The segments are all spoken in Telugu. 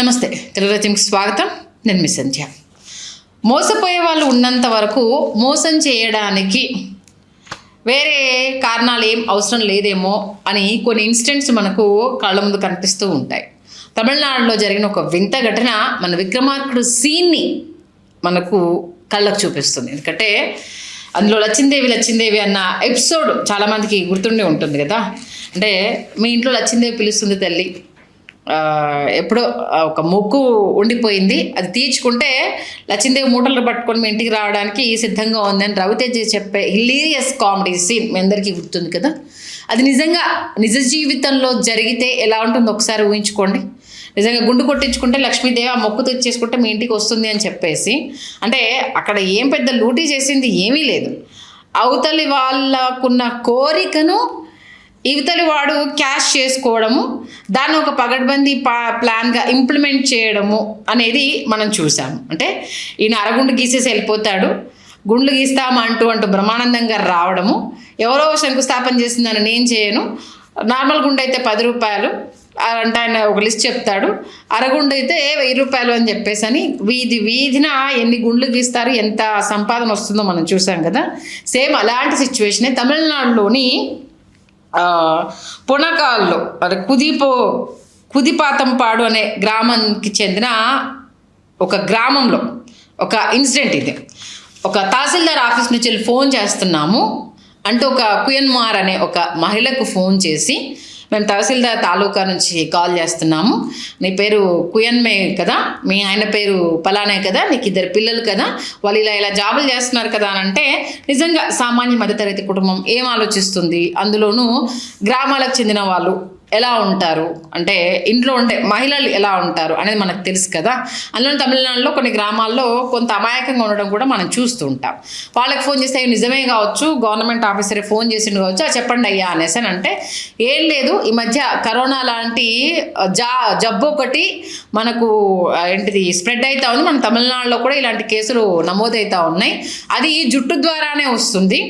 నమస్తే, తెలుగు రాజ్యంకి స్వాగతం. నేను మీ సంధ్య. మోసపోయే వాళ్ళు ఉన్నంత వరకు మోసం చేయడానికి వేరే కారణాలు ఏం అవసరం లేదేమో అని కొన్ని ఇన్సిడెంట్స్ మనకు కళ్ళ ముందు కనిపిస్తూ ఉంటాయి. తమిళనాడులో జరిగిన ఒక వింత ఘటన మన విక్రమార్కుడు సీన్ని మనకు కళ్ళకు చూపిస్తుంది. ఎందుకంటే అందులో లచ్చిందేవి అన్న ఎపిసోడ్ చాలామందికి గుర్తుండే ఉంటుంది కదా. అంటే మీ ఇంట్లో లచ్చిందేవి పిలుస్తుంది తల్లి, ఎప్పుడో ఒక మొక్కు ఉండిపోయింది, అది తీర్చుకుంటే లచ్చిందేవి మూటలు పట్టుకొని మీ ఇంటికి రావడానికి సిద్ధంగా ఉందని రవితేజ చెప్పే హిలీరియస్ కామెడీ సీన్ మీ అందరికీ గుర్తుంది కదా. అది నిజంగా నిజ జీవితంలో జరిగితే ఎలా ఉంటుందో ఒకసారి ఊహించుకోండి. నిజంగా గుండు కొట్టించుకుంటే లక్ష్మీదేవి ఆ మొక్కు తెచ్చేసుకుంటే మీ ఇంటికి వస్తుంది అని చెప్పేసి, అంటే అక్కడ ఏం పెద్ద లూటీ చేసింది ఏమీ లేదు. అవతలి వాళ్ళకున్న కోరికను ఇవతలి వాడు క్యాష్ చేసుకోవడము, దాన్ని ఒక పగడ్బందీ ప్లాన్గా ఇంప్లిమెంట్ చేయడము అనేది మనం చూసాము. అంటే ఈయన అరగుండు గీసేసి వెళ్ళిపోతాడు, గుండ్లు గీస్తామంటూ బ్రహ్మానందంగా రావడము, ఎవరో శంకుస్థాపన చేసిందని నేను చేయను, నార్మల్ గుండు అయితే 10 రూపాయలు అంటే ఆయన ఒక లిస్ట్ చెప్తాడు, అరగుండు అయితే 1000 రూపాయలు అని చెప్పేసి అని వీధిన ఎన్ని గుండ్లు గీస్తారు, ఎంత సంపాదన వస్తుందో మనం చూసాం కదా. సేమ్ అలాంటి సిచ్యువేషనే తమిళనాడులోని పునకాల్లో అది కుదిపాతంపాడు అనే గ్రామానికి చెందిన ఒక గ్రామంలో ఒక ఇన్సిడెంట్ ఇది. ఒక తహసీల్దార్ ఆఫీస్ నుంచి వెళ్ళి ఫోన్ చేస్తున్నాము అంటూ ఒక కుయన్మార్ అనే ఒక మహిళకు ఫోన్ చేసి, మేము తహసీల్దార్ తాలూకా నుంచి కాల్ చేస్తున్నాము, నీ పేరు కుయన్మే కదా, మీ ఆయన పేరు పలానే కదా, నీకు 2 పిల్లలు కదా, వాళ్ళు ఇలా జాబులు చేస్తున్నారు కదా అని అంటే, నిజంగా సామాన్య మధ్యతరగతి కుటుంబం ఏం ఆలోచిస్తుంది, అందులోనూ గ్రామాలకు చెందిన వాళ్ళు ఎలా ఉంటారు, అంటే ఇంట్లో ఉండే మహిళలు ఎలా ఉంటారు అనేది మనకు తెలుసు కదా. అందులో తమిళనాడులో కొన్ని గ్రామాల్లో కొంత అమాయకంగా ఉండడం కూడా మనం చూస్తూ ఉంటాం. వాళ్ళకి ఫోన్ చేస్తే నిజమే కావచ్చు, గవర్నమెంట్ ఆఫీసరే ఫోన్ చేసిండు కావచ్చు, చెప్పండి అయ్యా అనేసి అని అంటే, ఏం లేదు ఈ మధ్య కరోనా లాంటి జబ్బు ఒకటి మనకు స్ప్రెడ్ అవుతా ఉంది, మన తమిళనాడులో కూడా ఇలాంటి కేసులు నమోదవుతూ ఉన్నాయి, అది జుట్టు ద్వారానే వస్తుంది.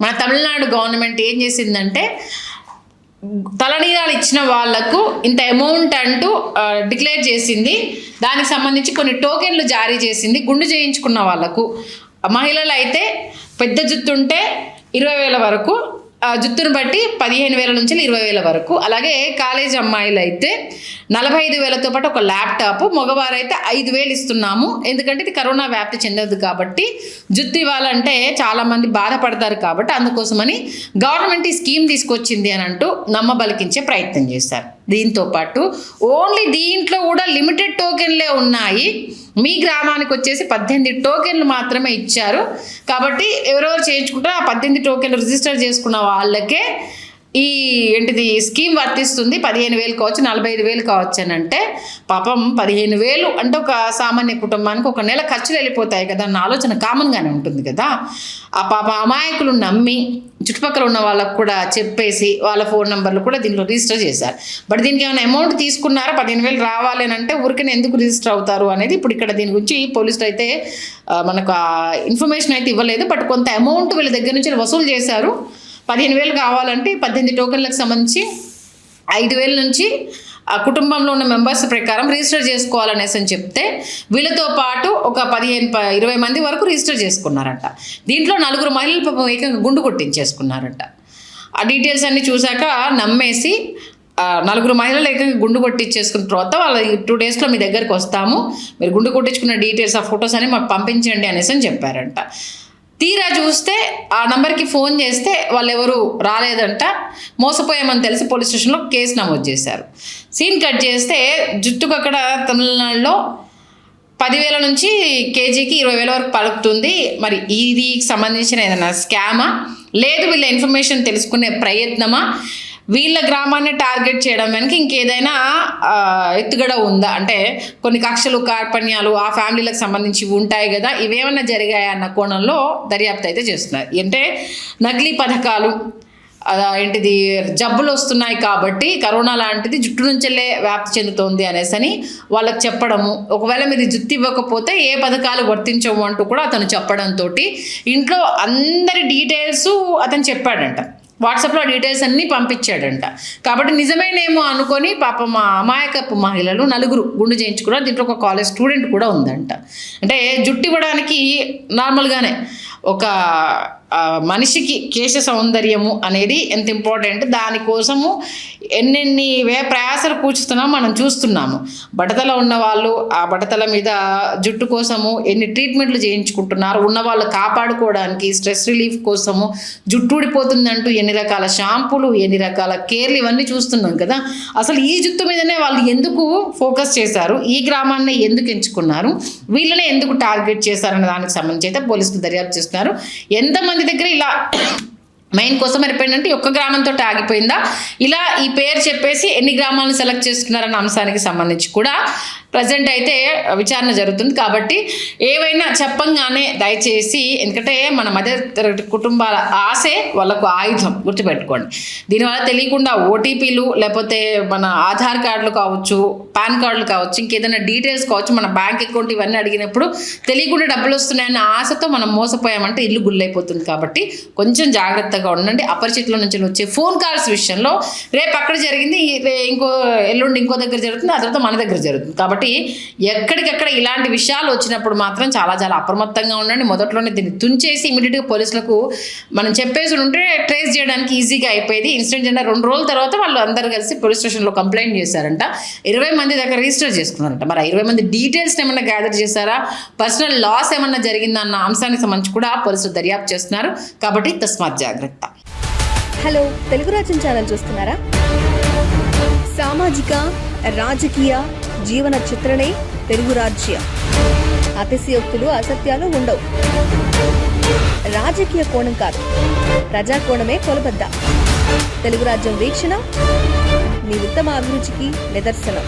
మన తమిళనాడు గవర్నమెంట్ ఏం చేసిందంటే, తలనీలాలు ఇచ్చిన వాళ్లకు ఇంత అమౌంట్ అంటూ డిక్లేర్ చేసింది, దానికి సంబంధించి కొన్ని టోకెన్లు జారీ చేసింది. గుండు చేయించుకున్న వాళ్లకు, మహిళలు అయితే పెద్ద జుట్టు ఉంటే 20,000 వరకు, జుట్టును బట్టి 15,000 నుంచి 20,000 వరకు, అలాగే కాలేజ్ అమ్మాయిలు అయితే 45,000తో పాటు ఒక ల్యాప్టాప్, మగవారైతే 5,000 ఇస్తున్నాము, ఎందుకంటే ఇది కరోనా వ్యాప్తి చెందదు కాబట్టి జుట్టు ఇవ్వాలంటే చాలామంది బాధపడతారు కాబట్టి అందుకోసమని గవర్నమెంట్ ఈ స్కీమ్ తీసుకొచ్చింది అని అంటూ నమ్మబలికించే ప్రయత్నం చేశారు. దీంతోపాటు ఓన్లీ దీంట్లో కూడా లిమిటెడ్ టోకెన్లే ఉన్నాయి, మీ గ్రామానికి వచ్చేసి 18 టోకెన్లు మాత్రమే ఇచ్చారు కాబట్టి ఎవరెవరు చేయించుకుంటారో ఆ 18 టోకెన్లు రిజిస్టర్ చేసుకున్న వాళ్ళకే ఈ స్కీమ్ వర్తిస్తుంది. 15,000 కావచ్చు, 45,000 కావచ్చు అని అంటే, పాపం 15,000 అంటే ఒక సామాన్య కుటుంబానికి ఒక నెల ఖర్చులు వెళ్ళిపోతాయి కదా అన్న ఆలోచన కామన్గానే ఉంటుంది కదా. ఆ పాప అమాయకులు నమ్మి చుట్టుపక్కల ఉన్న వాళ్ళకు కూడా చెప్పేసి వాళ్ళ ఫోన్ నెంబర్లు కూడా దీంట్లో రిజిస్టర్ చేశారు. బట్ దీనికి ఏమైనా అమౌంట్ తీసుకున్నారా, 15,000 రావాలి అని అంటే ఊరికనే ఎందుకు రిజిస్టర్ అవుతారు అనేది ఇప్పుడు ఇక్కడ దీని గురించి పోలీసులు అయితే మనకు ఇన్ఫర్మేషన్ అయితే ఇవ్వలేదు. బట్ కొంత అమౌంట్ వీళ్ళ దగ్గర నుంచి వసూలు చేశారు. 15,000 కావాలంటే 18 టోకెన్లకు సంబంధించి 5,000 నుంచి ఆ కుటుంబంలో ఉన్న మెంబర్స్ ప్రకారం రిజిస్టర్ చేసుకోవాలనేసి అని చెప్తే, వీళ్ళతో పాటు ఒక 15-20 మంది వరకు రిజిస్టర్ చేసుకున్నారంట. దీంట్లో 4 మహిళలు పాపం ఏకంగా గుండు కొట్టించేసుకున్నారంట. ఆ డీటెయిల్స్ అన్నీ చూశాక నమ్మేసి 4 మహిళలు ఏకంగా గుండు కొట్టించేసుకున్న తర్వాత వాళ్ళ 2 డేస్లో మీ దగ్గరికి వస్తాము, మీరు గుండు కొట్టించుకున్న డీటెయిల్స్ ఆ ఫొటోస్ అని మాకు పంపించండి అనేసి అని చెప్పారంట. తీరా చూస్తే ఆ నంబర్కి ఫోన్ చేస్తే వాళ్ళు ఎవరు రాలేదంట. మోసపోయామని తెలిసి పోలీస్ స్టేషన్లో కేసు నమోదు చేశారు. సీన్ కట్ చేస్తే జుట్టుకు అక్కడ తమిళనాడులో 10,000 నుంచి కేజీకి 20,000 వరకు పలుకుతుంది. మరి ఇది సంబంధించిన ఏదైనా స్కామా, లేదు వీళ్ళ ఇన్ఫర్మేషన్ తెలుసుకునే ప్రయత్నమా, వీళ్ళ గ్రామాన్ని టార్గెట్ చేయడం వెనక ఇంకేదైనా ఎత్తుగడ ఉందా, అంటే కొన్ని కక్షలు కార్పణ్యాలు ఆ ఫ్యామిలీలకు సంబంధించి ఉంటాయి కదా, ఇవేమన్నా జరిగాయా అన్న కోణంలో దర్యాప్తు అయితే చేస్తున్నారు. అంటే నకిలీ పథకాలు, జబ్బులు వస్తున్నాయి కాబట్టి కరోనా లాంటిది జుట్టు నుంచెల్లే వ్యాప్తి చెందుతోంది అనేసి అని వాళ్ళకి చెప్పడము, ఒకవేళ మీరు జుట్టు ఇవ్వకపోతే ఏ పథకాలు వర్తించవు అంటూ కూడా అతను చెప్పడంతో ఇంట్లో అందరి డీటెయిల్స్ అతను చెప్పాడంట. వాట్సాప్లో డీటెయిల్స్ అన్నీ పంపించాడంట. కాబట్టి నిజమేనేమో అనుకొని పాపం మా అమాయకపు మహిళలు 4 గుండు చేయించుకున్నారు. దీంట్లో ఒక కాలేజ్ స్టూడెంట్ కూడా ఉందంట. అంటే జుట్టు ఇవ్వడానికి నార్మల్గానే ఒక మనిషికి కేశ సౌందర్యము అనేది ఎంత ఇంపార్టెంట్, దానికోసము ఎన్నెన్ని ప్రయాసాలు కూర్చుతున్నామో మనం చూస్తున్నాము. బట్టతల ఉన్న వాళ్ళు ఆ బట్టతల మీద జుట్టు కోసము ఎన్ని ట్రీట్మెంట్లు చేయించుకుంటున్నారు, ఉన్న వాళ్ళు కాపాడుకోవడానికి స్ట్రెస్ రిలీఫ్ కోసము, జుట్టు ఊడిపోతుందంటూ ఎన్ని రకాల షాంపూలు, ఎన్ని రకాల కేర్లు, ఇవన్నీ చూస్తున్నాం కదా. అసలు ఈ జుట్టు మీదనే వాళ్ళు ఎందుకు ఫోకస్ చేశారు, ఈ గ్రామాన్ని ఎందుకు ఎంచుకున్నారు, వీళ్ళనే ఎందుకు టార్గెట్ చేశారన్న దానికి సంబంధించి అయితే పోలీసులు దర్యాప్తు చేస్తున్నారు. ఎంతమంది దగ్గర ఇలా మెయిన్ కోసం అయిపోయిందంటే ఒక్క గ్రామంతో ఆగిపోయిందా, ఇలా ఈ పేరు చెప్పేసి ఎన్ని గ్రామాలను సెలెక్ట్ చేసుకున్నారన్న అంశానికి సంబంధించి కూడా ప్రజెంట్ అయితే విచారణ జరుగుతుంది. కాబట్టి ఏవైనా చెప్పంగానే దయచేసి, ఎందుకంటే మన మధ్య కుటుంబాల ఆశే వాళ్ళకు ఆయుధం, గుర్తుపెట్టుకోండి. దీనివల్ల తెలియకుండా ఓటీపీలు, లేకపోతే మన ఆధార్ కార్డులు కావచ్చు, పాన్ కార్డులు కావచ్చు, ఇంకేదైనా డీటెయిల్స్ కావచ్చు, మన బ్యాంక్ అకౌంట్ ఇవన్నీ అడిగినప్పుడు తెలియకుండా డబ్బులు వస్తున్నాయన్న ఆశతో మనం మోసపోయామంటే ఇల్లు గుల్లైపోతుంది. కాబట్టి కొంచెం జాగ్రత్తగా ఉండండి. అపరిచితుల నుంచి వచ్చే ఫోన్ కాల్స్ విషయంలో రేపు అక్కడ జరిగింది, ఎల్లుండి ఇంకో దగ్గర జరుగుతుంది, ఆ తర్వాత మన దగ్గర జరుగుతుంది. కాబట్టి ఎక్కడికక్కడ ఇలాంటి విషయాలు వచ్చినప్పుడు మాత్రం చాలా చాలా అప్రమత్తంగా ఉండండి. మొదట్లోనే దీన్ని తుంచేసి ఇమీడియట్గా పోలీసులకు మనం చెప్పేసి ఉంటే ట్రేస్ చేయడానికి ఈజీగా అయిపోయేది. ఇన్సిడెంట్ జరిగిన 2 రోజుల తర్వాత వాళ్ళు అందరూ కలిసి పోలీస్ స్టేషన్లో కంప్లైంట్ చేశారంట. 20 మంది దగ్గర రిజిస్టర్ చేసుకున్నారంట. మరి 20 మంది డీటెయిల్స్ ఏమన్నా గ్యాదర్ చేశారా, పర్సనల్ లాస్ ఏమన్నా జరిగిందన్న అంశానికి సంబంధించి కూడా పోలీసులు దర్యాప్తు చేస్తున్నారు. కాబట్టి తస్మాత్ జాగ్రత్త. హలో, తెలుగు రాజ్యం ఛానల్ చూస్తున్నారా? సామాజిక, రాజకీయ, జీవన చిత్రణే తెలుగు రాజ్యం. అతిశయోక్తులు, అసత్యాలు ఉండవు. రాజకీయ కోణం కాదు, ప్రజా కోణమే కొలబద్ద. తెలుగు రాజ్యం వీక్షణ మీ ఉత్తమ అభిరుచికి నిదర్శనం.